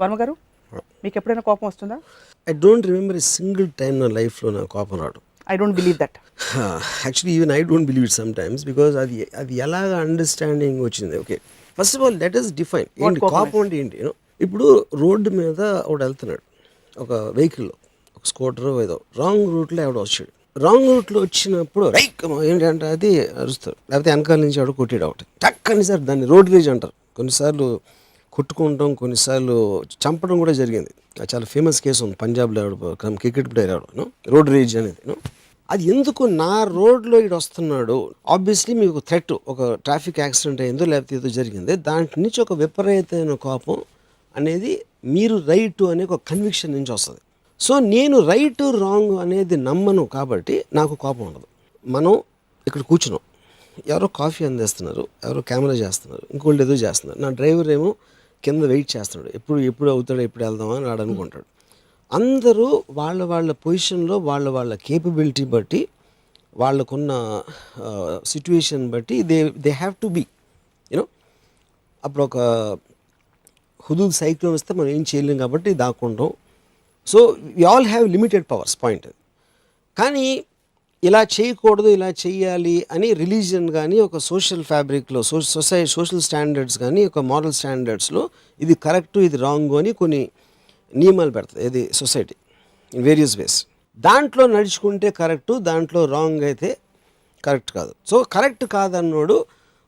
వర్మ గారు, మీకు ఎప్పుడైనా కోపం వస్తుందా? I don't remember a single time నా లైఫ్లో నాకు కోపం రావడం. I don't believe that. Actually even I don't believe it some times because అది ఎలాగ అండర్స్టాండింగ్ వచ్చింది. Okay, first of all let us define ఏంటి కోపం అంటే ఏంటి. ఇప్పుడు రోడ్డు మీద ఒకడు వెళ్తున్నాడు, ఒక వెహికల్లో, ఒక స్కూటర్ ఏదో రాంగ్ రూట్లో ఎవడో వచ్చాడు. రాంగ్ రూట్లో వచ్చినప్పుడు రైక్ ఏంటంటే అది అరుస్తారు, లేకపోతే వెనకాల నుంచి ఎవడో కొట్టాడు ఒకటి టక్కని సార్, దాన్ని రోడ్ రేజ్ అంటారు. కొన్నిసార్లు కొట్టుకుంటాం, కొన్నిసార్లు చంపడం కూడా జరిగింది. చాలా ఫేమస్ కేసు ఉంది పంజాబ్లో, క్రికెట్ ప్లేయర్ ఎవడు రోడ్ రేజ్ అనేది. అది ఎందుకు నా రోడ్లో ఇటు వస్తున్నాడు, ఆబ్వియస్లీ మీకు థ్రెట్, ఒక ట్రాఫిక్ యాక్సిడెంట్ అయిందో లేకపోతే ఏదో జరిగింది, దాంట్ నుంచి ఒక విపరీతమైన కోపం అనేది మీరు రైట్ అనే ఒక కన్విక్షన్ నుంచి వస్తుంది. సో నేను రైట్ రాంగ్ అనేది నమ్మను కాబట్టి నాకు కోపం ఉండదు. మనం ఇక్కడ కూర్చున్నాం, ఎవరో కాఫీ అందిస్తున్నారు, ఎవరో కెమెరా చేస్తున్నారు, ఇంకోళ్ళు ఏదో చేస్తున్నారు, నా డ్రైవర్ ఏమో కింద వెయిట్ చేస్తున్నాడు, ఎప్పుడు అవుతాడో ఎప్పుడు వెళ్దామా అని వాడు అనుకుంటాడు. అందరూ వాళ్ళ పొజిషన్లో వాళ్ళ కేపబిలిటీ బట్టి, వాళ్ళకున్న సిచ్యువేషన్ బట్టి they have to be you know. అప్పుడు ఒక హుదూద్ సైక్లోన్ వస్తే మనం ఏం చేయలేం కాబట్టి దాక్కుంటాం. So we all have limited powers point. కానీ ఇలా చేయకూడదు, ఇలా చేయాలి అని రిలీజియన్ కానీ ఒక సోషల్ ఫ్యాబ్రిక్లో, సోషల్ స్టాండర్డ్స్ కానీ ఒక మారల్ స్టాండర్డ్స్లో ఇది కరెక్టు ఇది రాంగ్ అని కొన్ని నియమాలు పెడతాయి ఇది సొసైటీ ఇన్ వేరియస్ వేస్. దాంట్లో నడుచుకుంటే కరెక్టు, దాంట్లో రాంగ్ అయితే కరెక్ట్ కాదు. సో కరెక్ట్ కాదన్నోడు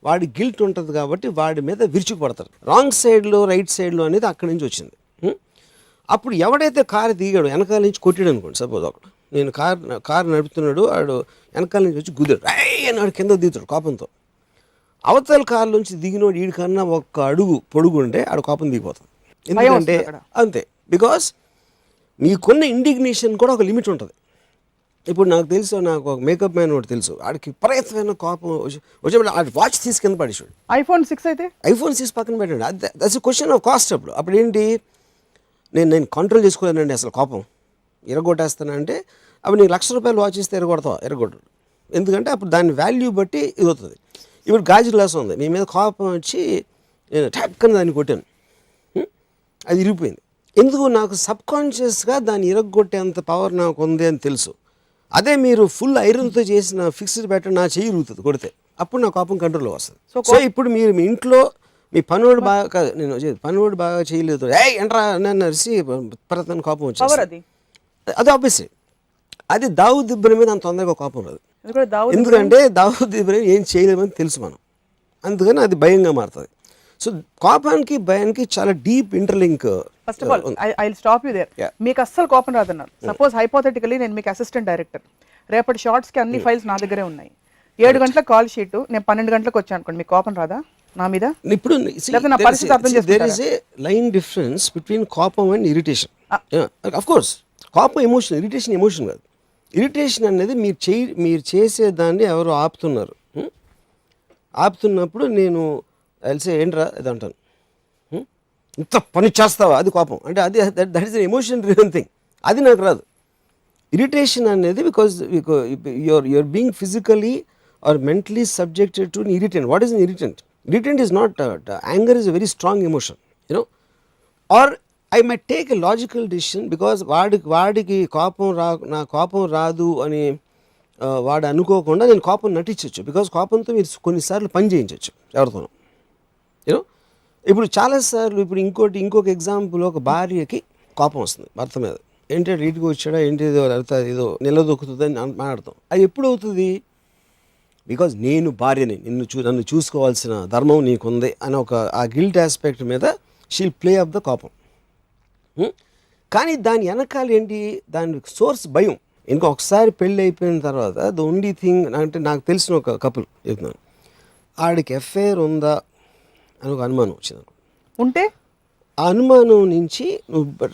వాడి గిల్ట్ ఉంటుంది కాబట్టి వాడి మీద విరుచుకుపడతారు. రాంగ్ సైడ్లో రైట్ సైడ్లో అనేది అక్కడి నుంచి వచ్చింది. అప్పుడు ఎవడైతే కారు దిగాడు, వెనకాల నుంచి కొట్టాడు అనుకోండి, సపోజ్ ఒకడు, నేను కారు నడుపుతున్నాడు, వాడు వెనకాల నుంచి వచ్చి గుద్దాడు, అన్నాడు కింద దిగుతాడు కోపంతో. అవతల కారు నుంచి దిగినోడు వీడికన్నా ఒక్క అడుగు పొడుగుంటే ఆడ కోపం దిగిపోతుంది. ఎందుకంటే అంతే, బికాస్ మీకున్న ఇండిగ్నేషన్ కూడా ఒక లిమిట్ ఉంటుంది. ఇప్పుడు నాకు తెలుసు, నాకు ఒక మేకప్ మ్యాన్ ఒకటి తెలుసు, ఆడికి విపరీతమైన కోపం వచ్చేప్పుడు ఆడి వాచ్ తీసి కింద పడేసాడు. ఐఫోన్ 6 అయితే ఐఫోన్ 6 పక్కన పెట్టాడు. That's question of cost. అప్పుడు ఏంటి, నేను కంట్రోల్ చేసుకోలేనండి అసలు కోపం, ఎరగొట్టేస్తానంటే అప్పుడు నీకు ₹1,00,000 వాచ్ ఇస్తే ఎరగొట్టడు. ఎందుకంటే అప్పుడు దాని వాల్యూ బట్టి ఇది అవుతుంది. ఇప్పుడు గాజు గ్లాస్ ఉంది, మీ మీద కోపం వచ్చి నేను టక్కని దాన్ని కొట్టాను, అది ఇరిగిపోయింది. ఎందుకు, నాకు సబ్కాన్షియస్గా దాన్ని ఇరగొట్టేంత పవర్ నాకు ఉంది అని తెలుసు. అదే మీరు ఫుల్ ఐరన్తో చేసిన ఫిక్స్డ్ పెట్టండి, నా చెయ్యి ఇరుగుతుంది కొడితే, అప్పుడు నా కోపం కంట్రోల్లో వస్తుంది. సో ఇప్పుడు మీరు మీ ఇంట్లో మీ పనివాడు బాగా, నేను పనివాడు బాగా చేయలేదు, ఎంట్రా నన్ను అరిసి ప్రతన కోపం వచ్చేది. అది ఆబ్వియస్లీ అది దావుద్ ఇబ్రహీం మీద అంత తొందరగా కోపం రాదు. ఎందుకంటే దావుద్ ఇబ్రహీం ఏం చేయలేమని తెలుసు మనం, అందుకని అది భయంగా మారుతుంది. సో కోపానికి భయానికి చాలా deep interlink. First of all I will stop you there. మీకు అస్సలు కోపం రాదన్నారు. సపోజ్ హైపోథెటికల్లీ నేను మీకు అసిస్టెంట్ డైరెక్టర్, రేపటి షార్ట్స్కి అన్ని ఫైల్స్ నా దగ్గరే ఉన్నాయి, 7 గంటల కాల్ షీట్, నేను 12 గంటలకు వచ్చాను అనుకోండి, మీకు కోపం రాదా నా మీద? ఇప్పుడు నా పరిస్థితి అర్థం చేసుకుంటారా? There is a line difference between కోపం అండ్ ఇరిటేషన్. ఆఫ్ కోర్స్ కోపం ఎమోషన్, ఇరిటేషన్ ఎమోషన్ కాదు. ఇరిటేషన్ అనేది మీరు చేసేదాన్ని ఎవరు ఆపుతున్నారు, ఆపుతున్నప్పుడు నేను తెలిసే ఏంట్రా ఇది అంటాను, ఇంత పని చేస్తావా, అది కోపం. అంటే అది that is emotion driven thing, అది నాకు రాదు. ఇరిటేషన్ అనేది because you're being physically or mentally subjected to irritant. What is an irritant? Irritant is not, anger is a very strong emotion, or I might take a logical decision because వాడికి నా కోపం రాదు అని వాడు అనుకోకుండా నేను కోపం నటించవచ్చు. బికాజ్ కోపంతో మీరు కొన్నిసార్లు పని చేయించవచ్చు ఎవరితోనో. ఇప్పుడు చాలాసార్లు ఇప్పుడు ఇంకొక ఎగ్జాంపుల్, ఒక భార్యకి కోపం వస్తుంది భర్త మీద, ఏంటంటే రీతికి వచ్చాడా ఏంటి, ఏదో నిలదొక్కుతుందని మాట్లాడతాం. అది ఎప్పుడు అవుతుంది, బికాజ్ నేను భార్యని, నన్ను చూసుకోవాల్సిన ధర్మం నీకుంది అని ఒక ఆ గిల్ట్ ఆస్పెక్ట్ మీద షీల్ ప్లే ఆఫ్ ద కోపం. కానీ దాని వెనకాల ఏంటి, దాని సోర్స్ భయం. ఇంకొకసారి పెళ్ళి అయిపోయిన తర్వాత ద ఓన్లీ థింగ్ అంటే, నాకు తెలిసిన ఒక కపుల్ చెప్తున్నాను, ఆడికి ఎఫ్ఐఆర్ ఉందా అని ఒక అనుమానం వచ్చింది. ఉంటే ఆ అనుమానం నుంచి నువ్వు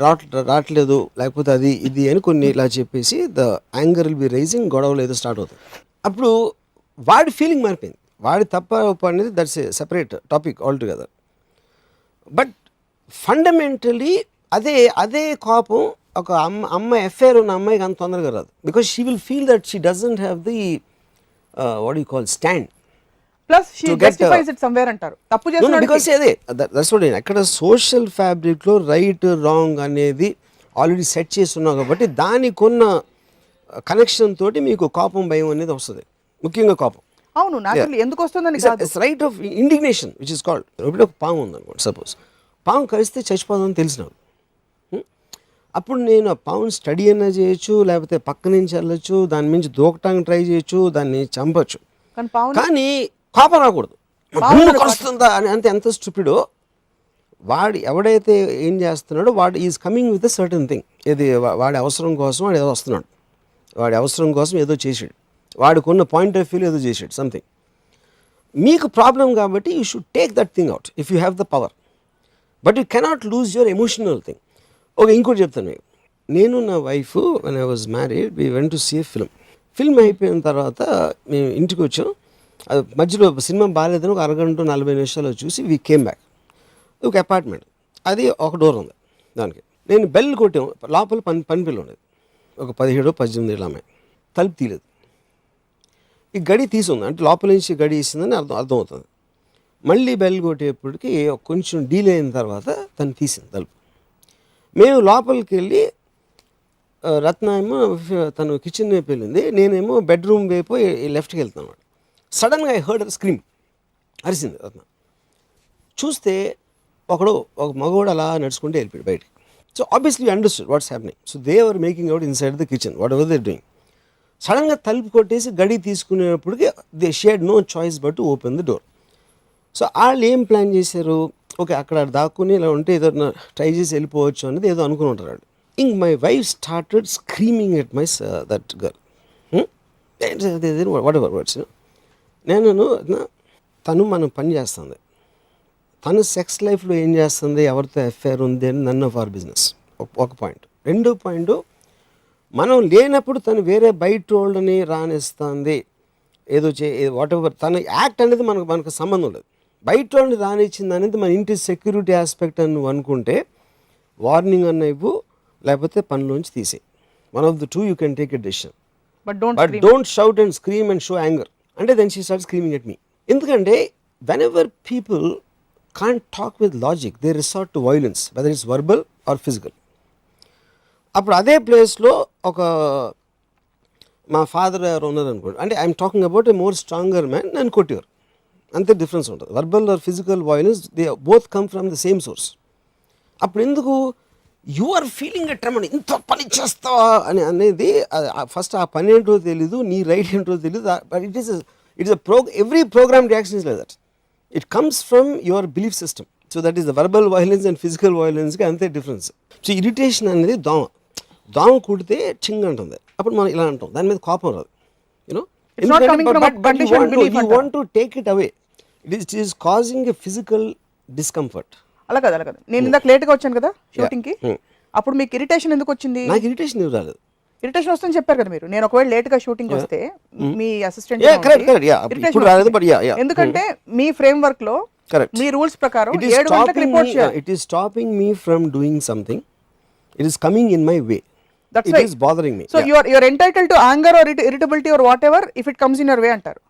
రావట్లేదు లేకపోతే అది ఇది అని కొన్ని ఇలా చెప్పేసి the anger will be rising, గొడవలు ఏదో స్టార్ట్ అవుతుంది. అప్పుడు వాడి ఫీలింగ్ మారిపోయింది, వాడి తప్ప అనేది that's a separate topic all together. But fundamentally అదే కోపం ఒక అమ్మాయి ఎఫ్ఐఆర్ ఉన్న అమ్మాయికి అంత తొందరగా రాదు. Because she will feel that she doesn't have the what you call stand. Plus she justifies it somewhere అంటారు. తప్పు చేస్తున్నాడు బికాస్ అదే దట్స్ వాట్ అక్కడ సోషల్ ఫ్యాబ్రిక్లో రైట్ రాంగ్ అనేది ఆల్రెడీ సెట్ చేస్తున్నావు కాబట్టి దానికి ఉన్న కనెక్షన్ తోటి మీకు కోపం భయం అనేది వస్తుంది, ముఖ్యంగా కోపం. అవును, నాకు ఎందుకు వస్తుందని కాదు, right of indignation which is called. ఇప్పుడు ఒక పాము ఉందనుకోండి, సపోజ్ పాము కలిస్తే చచ్చిపోదని తెలిసినావు, అప్పుడు నేను ఆ పాముని స్టడీ అయినా చేయొచ్చు, లేకపోతే పక్క నుంచి వెళ్ళొచ్చు, దాని నుంచి దూకటానికి ట్రై చేయొచ్చు, దాన్ని చంపచ్చు, కానీ కోపం రాకూడదు. భూమి కలుస్తుందా అని అంతే, ఎంత స్టూపిడో వాడు ఎవడైతే ఏం చేస్తున్నాడో వాడు is coming with a certain thing. ఇది వాడి అవసరం కోసం వాడు ఏదో వస్తున్నాడు, వాడి అవసరం కోసం ఏదో చేసాడు, వాడికున్న పాయింట్ ఆఫ్ వ్యూలో ఏదో చేసాడు సంథింగ్. మీకు ప్రాబ్లం కాబట్టి you should take that thing out if you have the power, but you cannot lose your emotional thing. Okay, ఇంకోటి చెప్తాను మీకు. నేను నా wife when I was married we went to see a film అయిపోయిన తర్వాత మేము ఇంటికి వచ్చాం. అది మధ్యలో సినిమా బాగాలేదని ఒక అరగంట 40 నిమిషాలు చూసి వీ కేమ్ బ్యాక్. ఒక అపార్ట్మెంట్, అది ఒక డోర్ ఉంది దానికి. నేను బెల్ కొట్టాం, లోపల పని పిల్ల ఉండేది, ఒక 17-18 ఏళ్ళ అమ్మాయి. తలుపు తీయలేదు, ఈ గడి తీసుంది అంటే లోపల నుంచి గడి ఇస్తుందని అర్థమవుతుంది. మళ్ళీ బెల్ కొట్టేప్పటికి కొంచెం డీలే అయిన తర్వాత తను తీసింది తలుపు. మేము లోపలికి వెళ్ళి రత్న ఏమో తను కిచెన్ వైపు వెళ్ళింది, నేనేమో బెడ్రూమ్ వైపు లెఫ్ట్కి వెళ్తాను. సడన్గా ఐ హర్డ్ స్క్రీమ్, అరిసింది రత్న. చూస్తే ఒక మగవాడు అలా నడుచుకుంటే వెళ్ళిపోయాడు బయటికి. So obviously understood what's happening. So they are making out inside the kitchen whatever they doing. సడన్గా తలుపు కొట్టేసి గడి తీసుకునేటప్పటికి they had no choice but to open the door. So వాళ్ళు ఏం ప్లాన్ చేశారు, ఓకే అక్కడ దాక్కుని ఇలా ఉంటే ఏదో ట్రై చేసి వెళ్ళిపోవచ్చు అనేది ఏదో అనుకుని ఉంటారు వాళ్ళు. ఇంక my wife started screaming at my that girl, what ever words. నేను తను మనం పని చేస్తుంది, తను సెక్స్ లైఫ్లో ఏం చేస్తుంది, ఎవరితో అఫేర్ ఉంది అని నన్ ఆఫ్ అవర్ బిజినెస్, ఒక పాయింట్. రెండో పాయింట్, మనం లేనప్పుడు తను వేరే బయట వాళ్ళని రానిస్తుంది, ఏదో వాట్ ఎవర్ తన యాక్ట్ అనేది మనకు సంబంధం లేదు. బయట వాళ్ళని రానిచ్చింది అనేది మన ఇంటి సెక్యూరిటీ ఆస్పెక్ట్ అని నువ్వు అనుకుంటే వార్నింగ్ అన్న ఇవ్వు, లేకపోతే పనిలోంచి తీసే. One of the two you can take a decision, but don't shout and scream and show anger. అంటే then she start screaming at me. ఎందుకంటే whenever people can't talk with logic, they resort to violence, whether it's verbal or physical. అప్పుడు అదే ప్లేస్లో ఒక మా father ఎవరు ఉన్నారు అనుకోండి, అంటే I'm talking about a more stronger man, నన్ను కొట్టేవారు, అంతే డిఫరెన్స్ ఉంటుంది. Verbal or physical violence they both come from the same source. అప్పుడు ఎందుకు you are feeling a tremor, ఇంత పని చేస్తావా అని అనేది ఫస్ట్ ఆ పని ఏంటో తెలీదు, నీ రైట్ ఏంటో తెలీదు. But it is every programme reaction is like that. It comes from your belief system. So that is the verbal violence and physical violence కి అంతే డిఫరెన్స్. సో ఇరిటేషన్ అనేది దోమ కుడితే చింగ్ అంటుంది, అప్పుడు మనం ఇలా అంటాం, దాని మీద కోపం రాదు. You know you want to take it away. It is causing a physical discomfort. అలా కదా నేను ఇందాక లేట్గా వచ్చాను కదా షూటింగ్ కి, అప్పుడు మీకు ఇరిటేషన్ ఎందుకు వచ్చింది? నాకు ఇరిటేషన్ ఏం రాలేదు. ఇరిటేషన్ వస్తుందని చెప్పారు కదా మీరు. నేను ఒకవేళ లేట్ గా షూటింగ్ వస్తే మీ అసిస్టెంట్, ఎందుకంటే మీ ఫ్రేమ్ వర్క్ లో మీ రూల్స్ ప్రకారం 7 గంటలకు రిపోర్ట్ చేయాలి. It is stopping me from doing something, it is coming in my way, it is bothering me. So you are entitled to anger or irritability or whatever if it comes in your way అంటారు.